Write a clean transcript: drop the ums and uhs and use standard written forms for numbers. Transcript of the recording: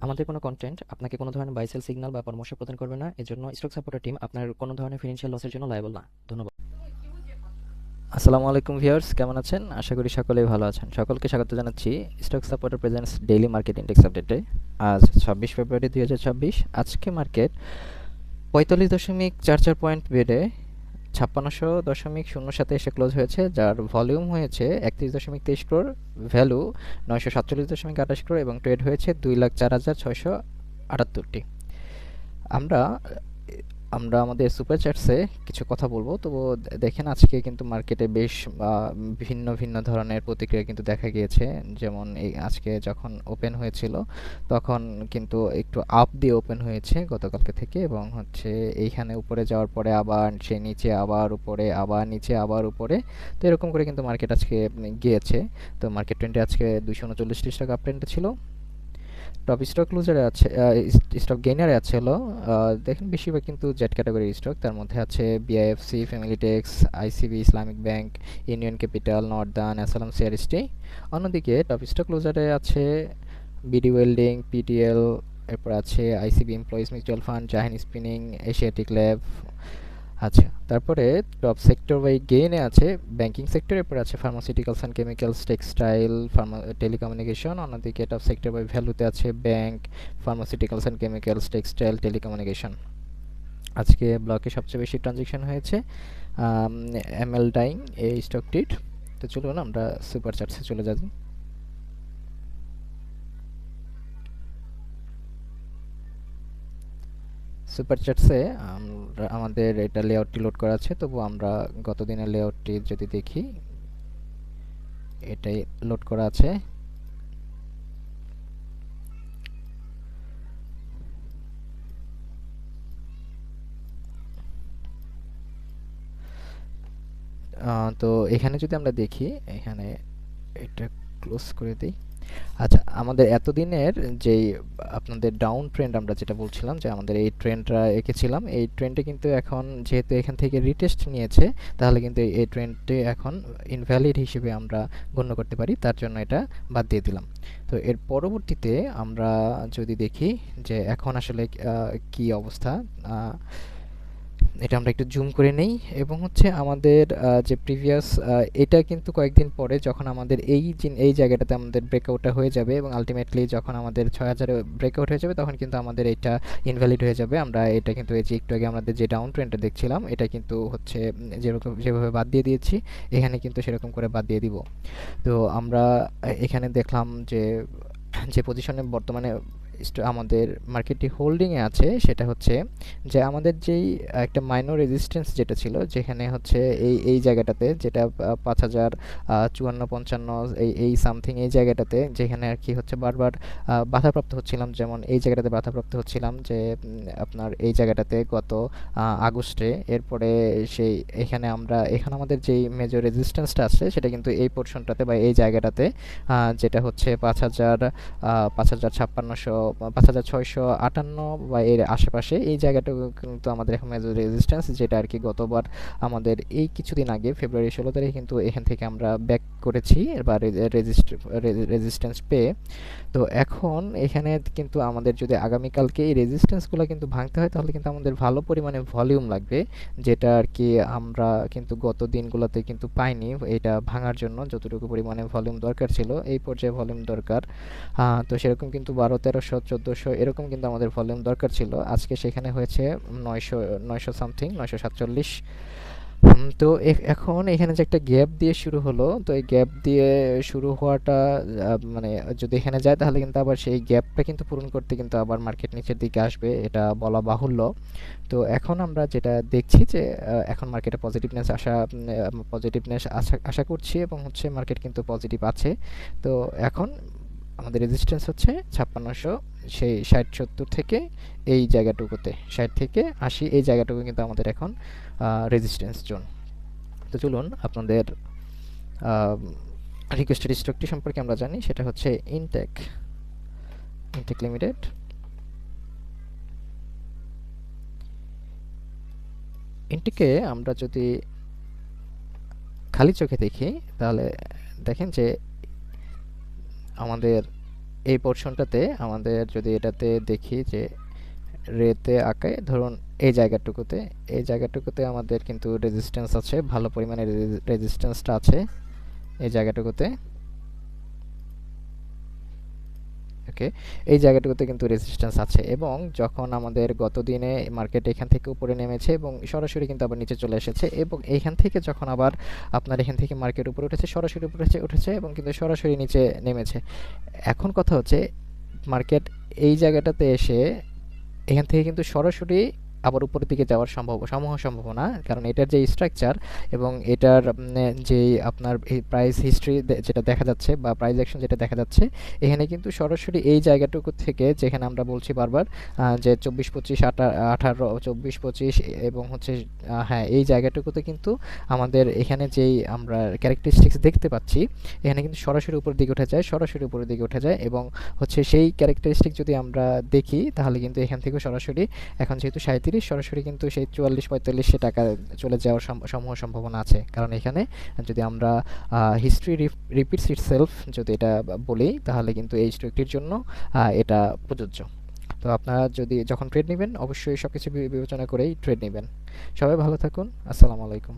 আমাদের কোনো কন্টেন্ট আপনাকে কোনো ধরনের বাই সেল সিগন্যাল বা পরামর্শ প্রদান করবে না। এজন্য স্টক সাপোর্টার টিম আপনার কোনো ধরনের ফিনান্সিয়াল লসের জন্য লায়াবল না। ধন্যবাদ। আসসালামু আলাইকুম ভিউয়ার্স, কেমন আছেন? আশা করি সকলেই ভালো আছেন। সকলকে স্বাগত জানাচ্ছি stock supporter presents daily market index আপডেটে। আজ 26 ফেব্রুয়ারি 2026। আজকে মার্কেট 45.44 পয়েন্ট বেড়ে 5600.07 এসে ক্লোজ হয়েছে, যার ভলিউম হয়েছে 31.23 ক্রোড়, ভ্যালু 947.28 ক্রোড় এবং ট্রেড হয়েছে 2,04,678টি। আমরা আমরা আমাদের সুপার চ্যাটসে কিছু কথা বলবো। তো দেখেন, আজকে কিন্তু মার্কেটে বেশ ভিন্ন ভিন্ন ধরনের প্রতিক্রিয়া কিন্তু দেখা গিয়েছে। যেমন এই আজকে যখন ওপেন হয়েছিল তখন কিন্তু একটু আপ দিয়ে ওপেন হয়েছে গতকালকে থেকে, এবং হচ্ছে এইখানে উপরে যাওয়ার পরে আবার সে নিচে, আবার উপরে, আবার নিচে, আবার উপরে। তো এরকম করে কিন্তু মার্কেট আজকে গিয়েছে। তো মার্কেট ট্রেন্ডে আজকে 239 টাকা আপ ট্রেন্ডে ছিল। টপ স্টক লুজারে আছে, স্টক গেইনারে আছে হলো দেখেন বেশিরভাগ কিন্তু জেড ক্যাটাগরির স্টক। তার মধ্যে আছে BIFC, Family Tex, ICB, Islamic Bank, Union Capital, Northern, অ্যাসালাম সিআরএসটি। অন্যদিকে টপ স্টক লুজারে আছে বিডি ওয়েল্ডিং, পিটিএল, এরপর আছে ICB employees mutual fund, Jahin spinning, Asiatic lab. আচ্ছা, তারপরে টপ সেক্টর বাই গেইনে আছে ব্যাংকিং সেক্টর, এরপর আছে pharmaceuticals and chemicals, textile, telecommunication. অন্যদিকে টপ সেক্টর বাই ভ্যালুতে আছে bank, pharmaceuticals and chemicals, textile, telecommunication. আজকে ব্লকে সবচেয়ে বেশি ট্রানজেকশন হয়েছে এমএল ডাইং এই স্টকটির। তো চলুন আমরা সুপার চার্টসে চলে যাই। সুপার চ্যাটসে আমরা আমাদের এটা লেআউটটি লোড করা আছে, তবু আমরা গত দিনের লেআউটটি যদি দেখি, এটাই লোড করা আছে। তো এখানে যদি আমরা দেখি, এখানে এটা ক্লোজ করে দিই। আচ্ছা, আমাদের এতদিনের যেই আপনাদের ডাউন ট্রেন্ড আমরা যেটা বলছিলাম, যে আমাদের এই ট্রেন্ডটা এঁকেছিলাম, এই ট্রেন্ডে কিন্তু এখন যেহেতু এখান থেকে রিটেস্ট নিয়েছে, তাহলে কিন্তু এই ট্রেন্ডটি এখন ইনভ্যালিড হিসেবে আমরা গণ্য করতে পারি। তার জন্য এটা বাদ দিয়ে দিলাম। তো এর পরবর্তীতে আমরা যদি দেখি যে এখন আসলে কি অবস্থা, এটা আমরা একটু জুম করে নেই। এবং হচ্ছে আমাদের যে প্রিভিয়াস, এটা কিন্তু কয়েকদিন পরে যখন আমাদের এই জায়গাটাতে আমাদের ব্রেকআউটটা হয়ে যাবে, এবং আলটিমেটলি যখন আমাদের 6000-এ ব্রেকআউট হয়ে যাবে, তখন কিন্তু আমাদের এটা ইনভ্যালিড হয়ে যাবে। আমরা এটা কিন্তু এই যে একটু আগে আমাদের যে ডাউন ট্রেন্ডটা দেখছিলাম, এটা কিন্তু হচ্ছে যেরকম যেভাবে বাদ দিয়ে দিয়েছি, এখানে কিন্তু সেরকম করে বাদ দিয়ে দিব। তো আমরা এখানে দেখলাম যে যে পজিশনে বর্তমানে আমাদের মার্কেটটি হোল্ডিংয়ে আছে, সেটা হচ্ছে যে আমাদের যেই একটা মাইনর রেজিস্ট্যান্স যেটা ছিল, যেখানে হচ্ছে এই জায়গাটাতে, যেটা 5054-55, এই সামথিং, এই জায়গাটাতে যেখানে আর কি হচ্ছে বারবার বাধাপ্রাপ্ত হচ্ছিলাম। যেমন এই জায়গাটাতে বাধাপ্রাপ্ত হচ্ছিলাম যে আপনার এই জায়গাটাতে গত আগস্টে। এরপরে সেই এখানে আমাদের যেই মেজর রেজিস্ট্যান্সটা আছে, সেটা কিন্তু এই পোর্শনটাতে বা এই জায়গাটাতে, যেটা হচ্ছে 5658 বা এর আশেপাশে, এই জায়গাটুকু কিন্তু আমাদের এখন মেজর রেজিস্ট্যান্স, যেটা আর কি গতবার আমাদের এই কিছুদিন আগে ফেব্রুয়ারি 16 তারিখে কিন্তু এখান থেকে আমরা ব্যাক করেছি বা রেজিস্ট্যান্স পেয়ে। তো এখন এখানে কিন্তু আমাদের যদি আগামীকালকে এই রেজিস্ট্যান্সগুলো কিন্তু ভাঙতে হয়, তাহলে কিন্তু আমাদের ভালো পরিমাণে ভলিউম লাগবে, যেটা আর কি আমরা কিন্তু গত দিনগুলোতে কিন্তু পাইনি। এটা ভাঙার জন্য যতটুকু পরিমাণে ভলিউম দরকার ছিল, এই পর্যায়ে ভলিউম দরকার। তো সেরকম কিন্তু 1200, 1300, 1400 এরকম কিন্তু আমাদের ভলিউম দরকার ছিল। আজকে সেখানে হয়েছে 900 সামথিং, 947। তো এখন এখানে যে একটা গ্যাপ দিয়ে শুরু হলো, তো এই গ্যাপ দিয়ে শুরু হওয়াটা মানে যদি এখানে যায়, তাহলে কিন্তু আবার সেই গ্যাপটা কিন্তু পূরণ করতে কিন্তু আবার মার্কেট নিচের দিকে আসবে, এটা বলা বাহুল্য। তো এখন আমরা যেটা দেখছি যে এখন মার্কেটে পজিটিভনেস আশা করছি, এবং হচ্ছে মার্কেট কিন্তু পজিটিভ আছে। তো এখন আমাদের রেজিস্ট্যান্স হচ্ছে 5600, সেই 60-70 থেকে এই জায়গাটুকুতে, 60 থেকে 80, এই জায়গাটুকু কিন্তু আমাদের এখন রেজিস্ট্যান্স জোন। তো চলুন আপনাদের রিকোয়েস্টেড স্টকটি সম্পর্কে আমরা জানি, সেটা হচ্ছে ইনটেক লিমিটেড। ইনটেকে আমরা যদি খালি চোখে দেখি, তাহলে দেখেন যে আমাদের এই পোর্শনটাতে আমাদের যদি এটাতে দেখি যে রেতে আঁকে ধরুন এই জায়গাটুকুতে আমাদের কিন্তু রেজিস্ট্যান্স আছে, ভালো পরিমাণে রেজিস্ট্যান্সটা আছে এই জায়গাটুকুতে। ওকে, এই জায়গাটুকুতে কিন্তু রেজিস্ট্যান্স আছে এবং যখন আমাদের গত দিনে মার্কেট এখান থেকে উপরে নেমেছে এবং সরাসরি কিন্তু আবার নিচে চলে এসেছে এবং এইখান থেকে যখন আবার আপনার এখান থেকে মার্কেট উপরে উঠেছে, সরাসরি উপরে উঠেছে এবং কিন্তু সরাসরি নিচে নেমেছে। এখন কথা হচ্ছে মার্কেট এই জায়গাটাতে এসে এখান থেকে কিন্তু সরাসরি আবার উপরের দিকে যাওয়ার সম্ভাবনা, কারণ এটার যে স্ট্রাকচার এবং এটার যে আপনার এই প্রাইস হিস্ট্রি যেটা দেখা যাচ্ছে বা প্রাইস অ্যাকশন যেটা দেখা যাচ্ছে, এখানে কিন্তু সরাসরি এই জায়গাটুকু থেকে যেখানে আমরা বলছি বারবার যে 24-25-18 24-25 এবং হচ্ছে হ্যাঁ এই জায়গাটুকুতে কিন্তু আমাদের এখানে যেই আমরা ক্যারেক্টারিস্টিক্স দেখতে পাচ্ছি, এখানে কিন্তু সরাসরি উপরের দিকে উঠে যায়, সরাসরি উপরের দিকে উঠে যায় এবং হচ্ছে সেই ক্যারেক্টারিস্টিক যদি আমরা দেখি তাহলে কিন্তু এখান থেকে সরাসরি এখন যেহেতু 37 সরাসরি কিন্তু সেই 44-45 টাকা চলে যাওয়ার সম্ভাবনা আছে, কারণ এখানে যদি আমরা হিস্ট্রি রিপিটস ইটসেলফ যদি এটা বলি তাহলে কিন্তু এই স্টকটির জন্য এটা প্রযোজ্য। তো আপনারা যদি যখন ট্রেড নেবেন অবশ্যই সবকিছু বিবেচনা করেই ট্রেড নেবেন। সবাই ভালো থাকুন, আসসালামু আলাইকুম।